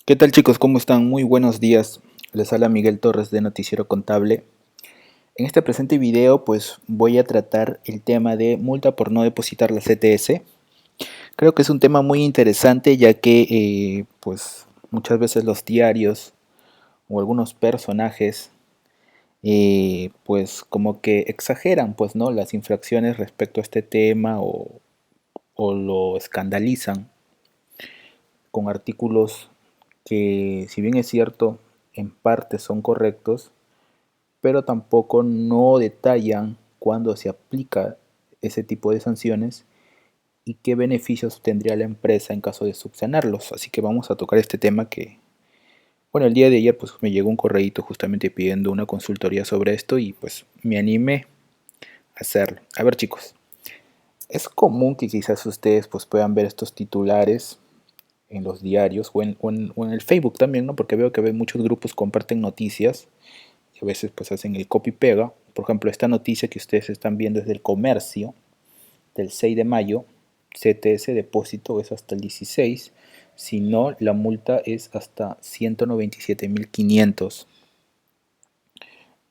¿Qué tal chicos? ¿Cómo están? Muy buenos días. Les habla Miguel Torres de Noticiero Contable. En este presente video pues voy a tratar el tema de multa por no depositar la CTS. Creo que es un tema muy interesante ya que pues muchas veces los diarios o algunos personajes pues como que exageran pues no las infracciones respecto a este tema o lo escandalizan con artículos que si bien es cierto en parte son correctos, pero tampoco no detallan cuándo se aplica ese tipo de sanciones y qué beneficios tendría la empresa en caso de subsanarlos. Así que vamos a tocar este tema que, bueno, el día de ayer pues me llegó un correíto justamente pidiendo una consultoría sobre esto y pues me animé a hacerlo. A ver chicos, es común que quizás ustedes pues puedan ver estos titulares en los diarios o en el Facebook también, ¿no? Porque veo que muchos grupos comparten noticias y a veces pues hacen el copy-pega. Por ejemplo, esta noticia que ustedes están viendo es del comercio, del 6 de mayo, CTS depósito es hasta el 16, si no la multa es hasta 197.500.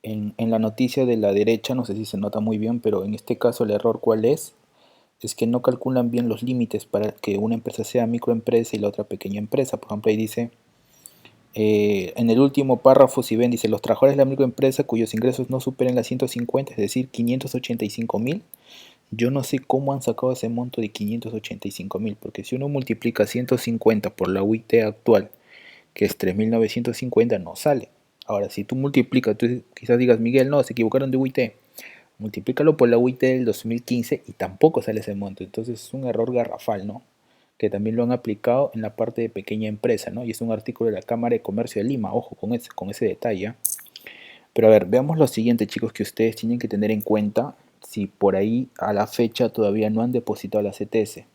En la noticia de la derecha, no sé si se nota muy bien, pero en este caso el error cuál es que no calculan bien los límites para que una empresa sea microempresa y la otra pequeña empresa. Por ejemplo, ahí dice en el último párrafo, si ven, dice los trabajadores de la microempresa cuyos ingresos no superen las 150, es decir, 585.000. Yo no sé cómo han sacado ese monto de 585.000, porque si uno multiplica 150 por la UIT actual, que es 3.950, no sale. Ahora, si tú multiplicas, tú quizás digas, Miguel, no, se equivocaron de UIT. Multiplícalo por la UIT del 2015 y tampoco sale ese monto. Entonces es un error garrafal, ¿no? Que también lo han aplicado en la parte de pequeña empresa, ¿no? Y es un artículo de la Cámara de Comercio de Lima, ojo con ese detalle. Pero a ver, veamos lo siguiente, chicos, que ustedes tienen que tener en cuenta si por ahí a la fecha todavía no han depositado la CTS.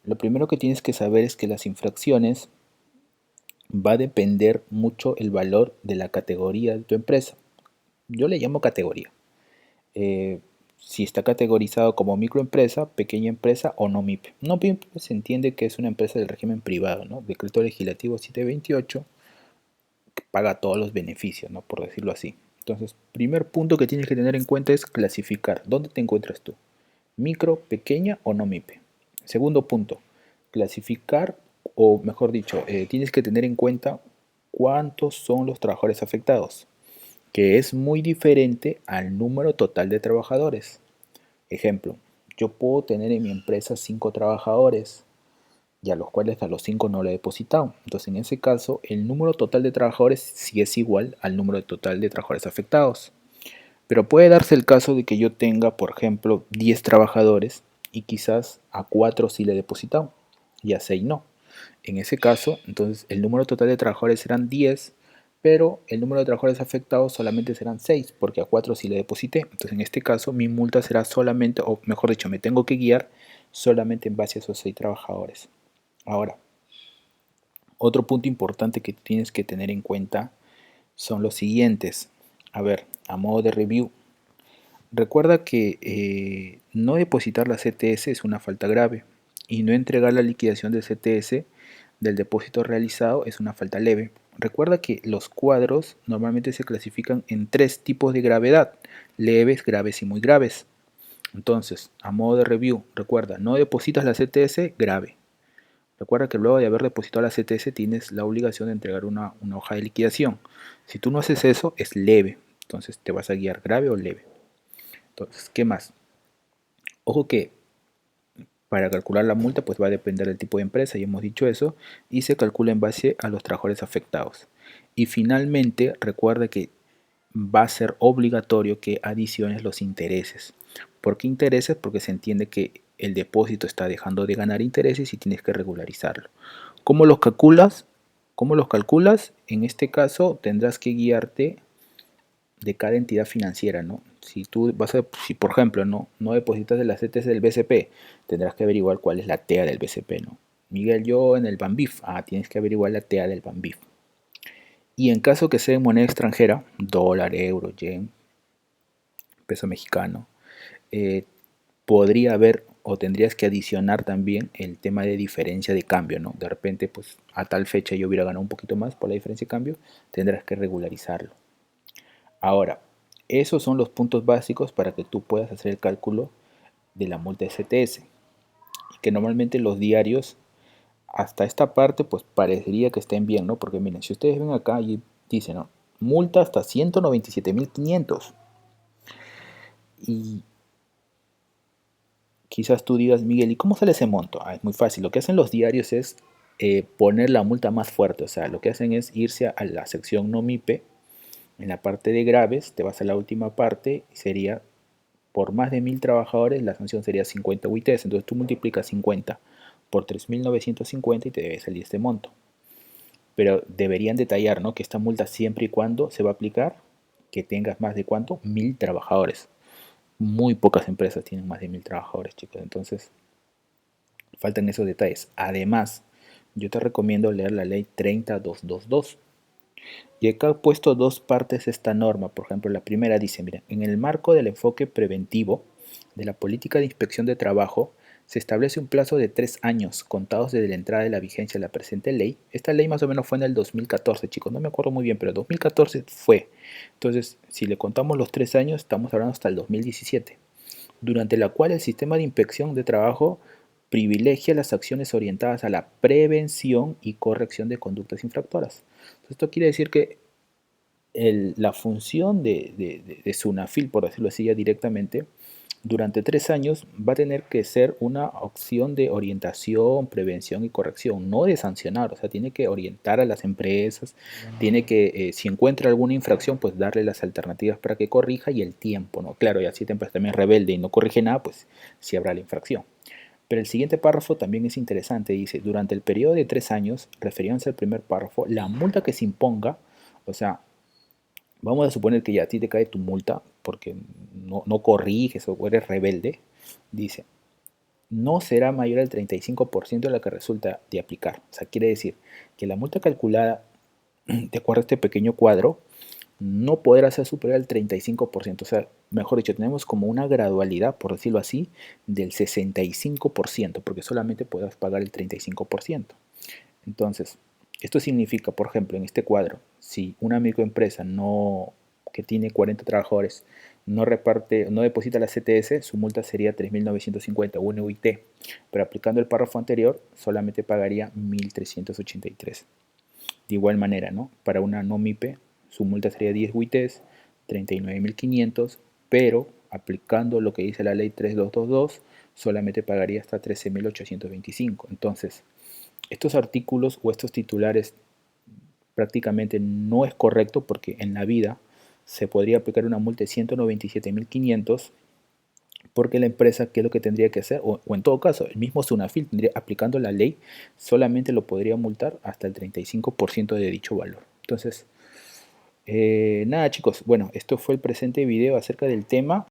Lo primero que tienes que saber es que las infracciones va a depender mucho el valor de la categoría de tu empresa. Yo le llamo categoría. Eh, si está categorizado como microempresa, pequeña empresa o no MIPE. No MIPE se entiende que es una empresa del régimen privado, ¿no? Decreto legislativo 728 que paga todos los beneficios, ¿no? Por decirlo así. Entonces, primer punto que tienes que tener en cuenta es clasificar. ¿Dónde te encuentras tú? ¿Micro, pequeña o no MIPE? Segundo punto, clasificar, o mejor dicho, tienes que tener en cuenta cuántos son los trabajadores afectados, que es muy diferente al número total de trabajadores. Ejemplo, yo puedo tener en mi empresa 5 trabajadores y a los cuales a los 5 no le he depositado. Entonces, en ese caso, el número total de trabajadores sí es igual al número total de trabajadores afectados. Pero puede darse el caso de que yo tenga, por ejemplo, 10 trabajadores y quizás a 4 sí le he depositado y a 6 no. En ese caso, entonces el número total de trabajadores serán 10, pero el número de trabajadores afectados solamente serán 6, porque a 4 sí le deposité. Entonces en este caso mi multa será solamente, o mejor dicho, me tengo que guiar solamente en base a esos 6 trabajadores. Ahora, otro punto importante que tienes que tener en cuenta son los siguientes. A ver, a modo de review, recuerda que no depositar la CTS es una falta grave y no entregar la liquidación del CTS del depósito realizado es una falta leve. Recuerda que los cuadros normalmente se clasifican en tres tipos de gravedad: leves, graves y muy graves. Entonces, a modo de review, recuerda, no depositas la CTS, grave. Recuerda que luego de haber depositado la CTS tienes la obligación de entregar una hoja de liquidación. Si tú no haces eso, es leve. Entonces te vas a guiar grave o leve. Entonces, ¿qué más? Ojo que para calcular la multa pues va a depender del tipo de empresa, ya hemos dicho eso, y se calcula en base a los trabajadores afectados. Y finalmente recuerda que va a ser obligatorio que adiciones los intereses. ¿Por qué intereses? Porque se entiende que el depósito está dejando de ganar intereses y tienes que regularizarlo. ¿Cómo los calculas? ¿Cómo los calculas? En este caso tendrás que guiarte de cada entidad financiera, ¿no? Si por ejemplo no depositas de las CTS del BCP, tendrás que averiguar cuál es la TEA del BCP, ¿no? Miguel, yo en el Banbif, tienes que averiguar la TEA del Banbif. Y en caso que sea en moneda extranjera, dólar, euro, yen, peso mexicano, eh, podría haber o tendrías que adicionar también el tema de diferencia de cambio, ¿no? De repente, pues a tal fecha yo hubiera ganado un poquito más por la diferencia de cambio, tendrás que regularizarlo. Ahora, esos son los puntos básicos para que tú puedas hacer el cálculo de la multa STS. Y que normalmente los diarios, hasta esta parte, pues parecería que estén bien, ¿no? Porque miren, si ustedes ven acá y dicen, ¿no? Multa hasta 197.500. Y quizás tú digas, Miguel, ¿y cómo sale ese monto? Es muy fácil. Lo que hacen los diarios es poner la multa más fuerte. O sea, lo que hacen es irse a la sección no MIPE. En la parte de graves, te vas a la última parte y sería por más de 1000 trabajadores, la sanción sería 50 UITs. Entonces tú multiplicas 50 por 3.950 y te debe salir este monto. Pero deberían detallar, ¿no? Que esta multa siempre y cuando se va a aplicar, que tengas más de cuánto, 1000 trabajadores. Muy pocas empresas tienen más de 1000 trabajadores, chicos. Entonces, faltan esos detalles. Además, yo te recomiendo leer la ley 30222. Y acá he puesto dos partes esta norma. Por ejemplo, la primera dice, mira, en el marco del enfoque preventivo de la política de inspección de trabajo, se establece un plazo de 3 años contados desde la entrada de la vigencia de la presente ley. Esta ley más o menos fue en el 2014, chicos, no me acuerdo muy bien, pero 2014 fue. Entonces, si le contamos los 3 años, estamos hablando hasta el 2017, durante la cual el sistema de inspección de trabajo privilegia las acciones orientadas a la prevención y corrección de conductas infractoras. Entonces, esto quiere decir que la función de SUNAFIL, por decirlo así ya directamente, durante 3 años va a tener que ser una opción de orientación, prevención y corrección, no de sancionar. O sea, tiene que orientar a las empresas, tiene que, si encuentra alguna infracción, pues darle las alternativas para que corrija y el tiempo, ¿no? Claro, y así la empresa también es rebelde y no corrige nada, pues sí habrá la infracción. Pero el siguiente párrafo también es interesante, dice, durante el periodo de 3 años, refiriéndose al primer párrafo, la multa que se imponga, o sea, vamos a suponer que ya a ti te cae tu multa porque no corriges o eres rebelde, dice, no será mayor al 35% de la que resulta de aplicar. O sea, quiere decir que la multa calculada, de acuerdo a este pequeño cuadro, no podrá ser superior al 35%. O sea, mejor dicho, tenemos como una gradualidad, por decirlo así, del 65%, porque solamente podrás pagar el 35%. Entonces, esto significa, por ejemplo, en este cuadro, si una microempresa que tiene 40 trabajadores no deposita la CTS, su multa sería 3.950, un UIT, pero aplicando el párrafo anterior solamente pagaría 1.383. De igual manera, ¿no? Para una no MIPE, su multa sería 10 UITs, 39.500, pero aplicando lo que dice la ley 3222, solamente pagaría hasta 13.825. Entonces, estos artículos o estos titulares prácticamente no es correcto porque en la vida se podría aplicar una multa de 197.500 porque la empresa, ¿qué es lo que tendría que hacer? O en todo caso, el mismo SUNAFIL tendría, aplicando la ley, solamente lo podría multar hasta el 35% de dicho valor. Entonces, nada chicos, bueno, esto fue el presente video acerca del tema.